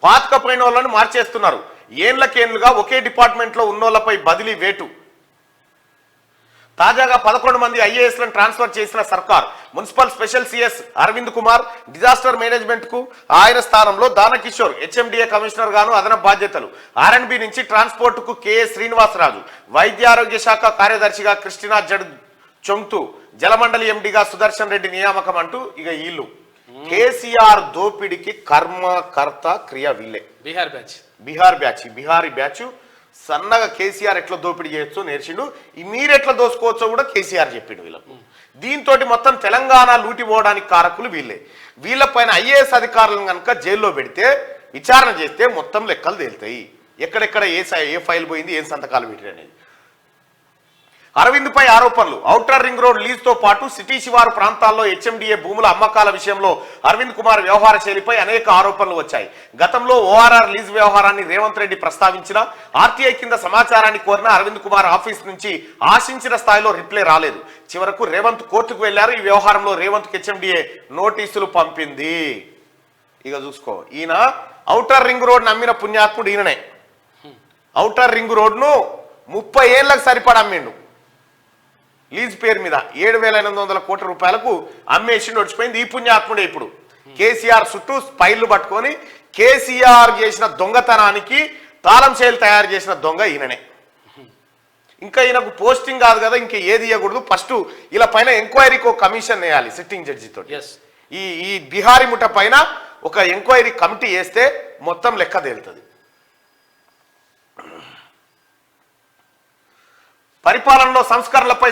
పాతకపోయిన వాళ్ళను మార్చేస్తున్నారు. ఏళ్లకేళ్లుగా ఒకే డిపార్ట్మెంట్లో ఉన్నోళ్లపై బదిలీ వేటు. తాజాగా 11 మంది ఐఏఎస్లను ట్రాన్స్ఫర్ చేసిన సర్కార్. Municipal special CS Arvind Kumar disaster management కు ఆయన స్థానంలో దానకిషోర్ హెచ్ఎండిఏ కమిషనర్ గాను అదనపు బాధ్యతలు. ఆర్ఎండ్బి నుంచి ట్రాన్స్పోర్ట్ కు కెఎస్ శ్రీనివాసరాజు, వైద్య ఆరోగ్య శాఖ కార్యదర్శిగా క్రిస్టినా జడ్ చొంగ్తు, జలమండలి ఎండిగా సుదర్శన్ రెడ్డి నియామకం అంటూ ఇక వీళ్ళు కేసీఆర్ దోపిడికి కర్త క్రియ వీళ్ళే. బిహారీ బ్యాచ్ సన్నగా కేసీఆర్ ఎట్లా దోపిడీ చేయొచ్చో నేర్చిండు. మీరెట్లా దోసుకోవచ్చో కూడా కేసీఆర్ చెప్పిండు వీళ్ళకు. దీంతో మొత్తం తెలంగాణ లూటిపోవడానికి కారకులు వీళ్ళే. వీళ్ళపైన ఐఏఎస్ అధికారులను కనుక జైల్లో పెడితే విచారణ చేస్తే మొత్తం లెక్కలు తేలుతాయి. ఎక్కడెక్కడ ఏ ఫైల్ పోయింది, ఏం సంతకాలు పెట్టింది అనేది. అరవింద్ పై ఆరోపణలు. ఔటర్ రింగ్ రోడ్ లీజ్ తో పాటు సిటీ శివారు ప్రాంతాల్లో హెచ్ఎండిఏ భూముల అమ్మకాల విషయంలో అరవింద్ కుమార్ వ్యవహార శైలిపై అనేక ఆరోపణలు వచ్చాయి. గతంలో ఓఆర్ఆర్ లీజ్ వ్యవహారాన్ని రేవంత్ రెడ్డి ప్రస్తావించిన ఆర్టీఐ కింద సమాచారాన్ని కోరిన అరవింద్ కుమార్ ఆఫీస్ నుంచి ఆశించిన స్థాయిలో రిప్లై రాలేదు. చివరకు రేవంత్ కోర్టుకు వెళ్లారు. ఈ వ్యవహారంలో రేవంత్ హెచ్ఎండిఏ నోటీసులు పంపింది. ఇక చూసుకో, ఈయన ఔటర్ రింగ్ రోడ్ నమ్మిన పుణ్యాత్ముడు ఈయననే. ఔటర్ రింగ్ రోడ్ ను 30 ఏళ్లకు సరిపడా అమ్మిండు. లీజ్ పేరు మీద 7,800 కోట్ల రూపాయలకు అమ్మేసి నడిచిపోయింది ఈ పుణ్యాత్ముడే. ఇప్పుడు కేసీఆర్ చుట్టూ స్పైళ్లు పట్టుకొని కేసీఆర్ చేసిన దొంగతనానికి తాళం చేలు తయారు చేసిన దొంగ ఈయననే. ఇంకా ఈయనకు పోస్టింగ్ కాదు కదా, ఇంకా ఏది ఇవ్వకూడదు. ఫస్ట్ ఇలా పైన ఎంక్వైరీకి ఒక కమిషన్ వేయాలి సిట్టింగ్ జడ్జితో. ఈ బిహారీ ముఠ పైన ఒక ఎంక్వైరీ కమిటీ వేస్తే మొత్తం లెక్క తేలుతుంది. పరిపాలనలో సంస్కరణలపై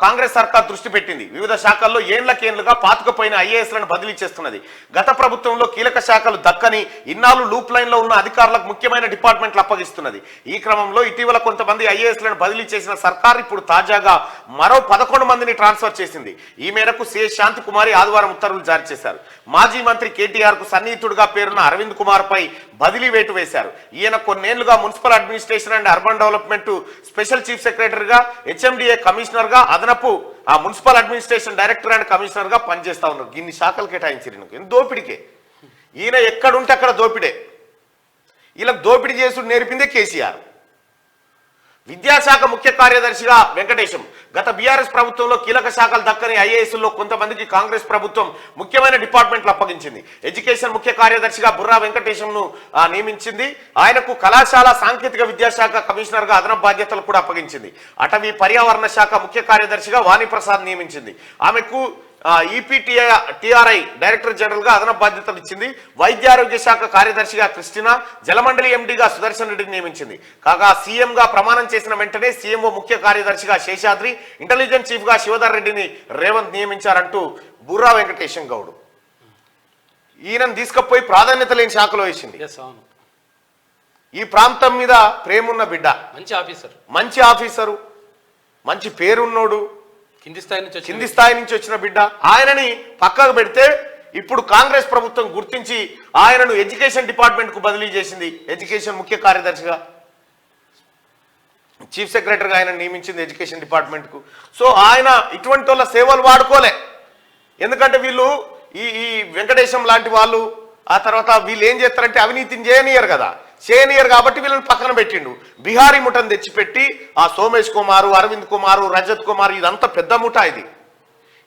కాంగ్రెస్ సర్కార్ దృష్టి పెట్టింది. వివిధ శాఖల్లో ఏళ్లకేళ్లుగా పాతుకుపోయిన ఐఏఎస్లను బదిలీ చేస్తున్నది. గత ప్రభుత్వంలో కీలక శాఖలు దక్కని ఇన్నాళ్ళు లూప్ లైన్ లో ఉన్న అధికారులకు ముఖ్యమైన డిపార్ట్మెంట్లు అప్పగిస్తున్నది. ఈ క్రమంలో ఇటీవల కొంతమంది ఐఏఎస్లను బదిలీ చేసిన సర్కార్ ఇప్పుడు తాజాగా మరో 11 మందిని ట్రాన్స్ఫర్ చేసింది. ఈ మేరకు సిఎస్ శాంతికుమారి ఆదివారం ఉత్తర్వులు జారీ చేశారు. మాజీ మంత్రి కేటీఆర్ కు సన్నిహితుడుగా పేరున్న అరవింద్ కుమార్ పై బదిలీ వేటు వేశారు. ఈయన కొన్నేళ్లుగా municipal administration and urban development special chief సెక్రటరీగా, హెచ్ఎండిఏ కమిషనర్ గా, అదనపు municipal administration director and commissioner గా పనిచేస్తా ఉన్నారు. ఇన్ని శాఖలు కేటాయించారు. దోపిడికే ఈయన ఎక్కడుంటే అక్కడ దోపిడే. ఇలా దోపిడీ చేసుడు నేర్పిందే కేసీఆర్. విద్యాశాఖ ముఖ్య కార్యదర్శిగా వెంకటేశం. గత బీఆర్ఎస్ ప్రభుత్వంలో కీలక శాఖలు దక్కని ఐఏఎస్లో కొంతమందికి కాంగ్రెస్ ప్రభుత్వం ముఖ్యమైన డిపార్ట్మెంట్లు అప్పగించింది. ఎడ్యుకేషన్ ముఖ్య కార్యదర్శిగా బుర్రా వెంకటేశంను నియమించింది. ఆయనకు కళాశాల సాంకేతిక విద్యాశాఖ కమిషనర్ గా అదనపు బాధ్యతలు కూడా అప్పగించింది. అటవీ పర్యావరణ శాఖ ముఖ్య కార్యదర్శిగా వాణిప్రసాద్ నియమించింది. ఆమెకు ఈపీటీఆర్ఐ డైరెక్టర్ జనరల్ గా అదనపు బాధ్యతలు ఇచ్చింది. వైద్యారోగ్య శాఖ కార్యదర్శిగా క్రిస్టినా, జలమండలి ఎండిగా సుదర్శన్ రెడ్డిని నియమించింది. కాగా సీఎం గా ప్రమాణం చేసిన వెంటనే సీఎంఓ ముఖ్య కార్యదర్శిగా శేషాద్రి, ఇంటెలిజెన్స్ చీఫ్ గా శివధర్ రెడ్డిని రేవంత్ నియమించారంటూ బుర్రా వెంకటేశం గౌడ్ ఈయనను తీసుకుపోయి ప్రాధాన్యత లేని శాఖలో వేసింది. ఈ ప్రాంతం మీద ప్రేమున్న బిడ్డ, మంచి ఆఫీసరు, మంచి పేరున్నోడు, కింది స్థాయి నుంచి వచ్చిన బిడ్డ. ఆయనని పక్కకు పెడితే ఇప్పుడు కాంగ్రెస్ ప్రభుత్వం గుర్తించి ఆయనను ఎడ్యుకేషన్ డిపార్ట్మెంట్ కు బదిలీ చేసింది. ఎడ్యుకేషన్ ముఖ్య కార్యదర్శిగా, చీఫ్ సెక్రటరీగా ఆయన నియమించింది ఎడ్యుకేషన్ డిపార్ట్మెంట్ కు. సో ఆయన ఇటువంటి వాళ్ళ సేవలు వాడుకోలే. ఎందుకంటే వీళ్ళు ఈ వెంకటేశం లాంటి వాళ్ళు, ఆ తర్వాత వీళ్ళు ఏం చేస్తారంటే అవినీతిని చేయనియరు కదా, చేయనియరు కాబట్టి వీళ్ళని పక్కన పెట్టిండు. బిహారీ ముఠను తెచ్చిపెట్టి ఆ సోమేష్ కుమారు, అరవింద్ కుమారు, రజత్ కుమార్, ఇదంతా పెద్ద ముఠా.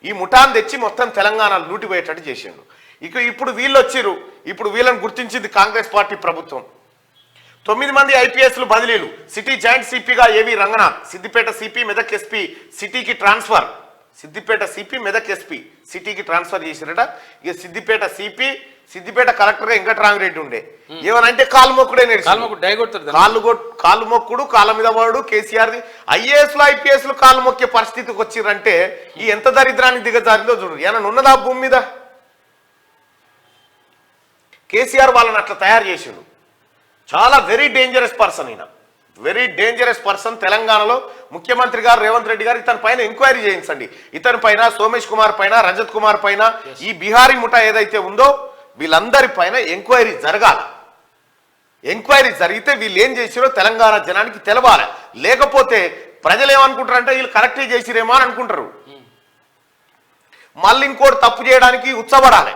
ఈ ముఠాను తెచ్చి మొత్తం తెలంగాణ లూటిపోయేటట్టు చేసిండు. ఇప్పుడు వీళ్ళు వచ్చిర్రు. ఇప్పుడు వీళ్ళని గుర్తించింది కాంగ్రెస్ పార్టీ ప్రభుత్వం. 9 మంది ఐపీఎస్లు బదిలీలు. సిటీ జాయింట్ సిపిగా ఏవి రంగనాథ్, సిద్దిపేట సిపి, మెదక్ ఎస్పీ సిటీకి transfer. Siddipet CP, Medak SP సిటీకి ట్రాన్స్ఫర్ చేసిరట. ఇక సిద్దిపేట సిపి, సిద్దిపేట కలెక్టర్ గా వెంకటరామిరెడ్డి ఉండే. ఏమనంటే కాలు మొక్కుడే కాళ్ళు మొక్కుడు, కాళ్ళ మీద వాడు కేసీఆర్ది. ఐఏఎస్లు ఐపీఎస్లు కాళ్ళు మొక్కే పరిస్థితికి వచ్చిరంటే ఈ ఎంత దరిద్రానికి దిగజారిందో చూడు. ఏమన్నా ఉన్నదా భూమి మీద? కేసీఆర్ వాళ్ళని అట్లా తయారు చేసిండు. చాలా వెరీ డేంజరస్ పర్సన్ ఈయన, వెరీ డేంజరస్ పర్సన్. తెలంగాణలో ముఖ్యమంత్రి గారు రేవంత్ రెడ్డి గారు ఇతని పైన ఎంక్వైరీ చేయించండి. ఇతని పైన, సోమేష్ కుమార్ పైన, రజత్ కుమార్ పైన, ఈ బిహారీ ముఠా ఏదైతే ఉందో వీళ్ళందరి పైన ఎంక్వైరీ జరగాల. ఎంక్వైరీ జరిగితే వీళ్ళు ఏం చేసిరో తెలంగాణ జనానికి తెలవాలి. లేకపోతే ప్రజలు ఏమనుకుంటారంటే వీళ్ళు కరెక్టే చేసిరేమో అని అనుకుంటారు. మళ్ళీ ఇంకోటి తప్పు చేయడానికి ఉత్సపడాలి.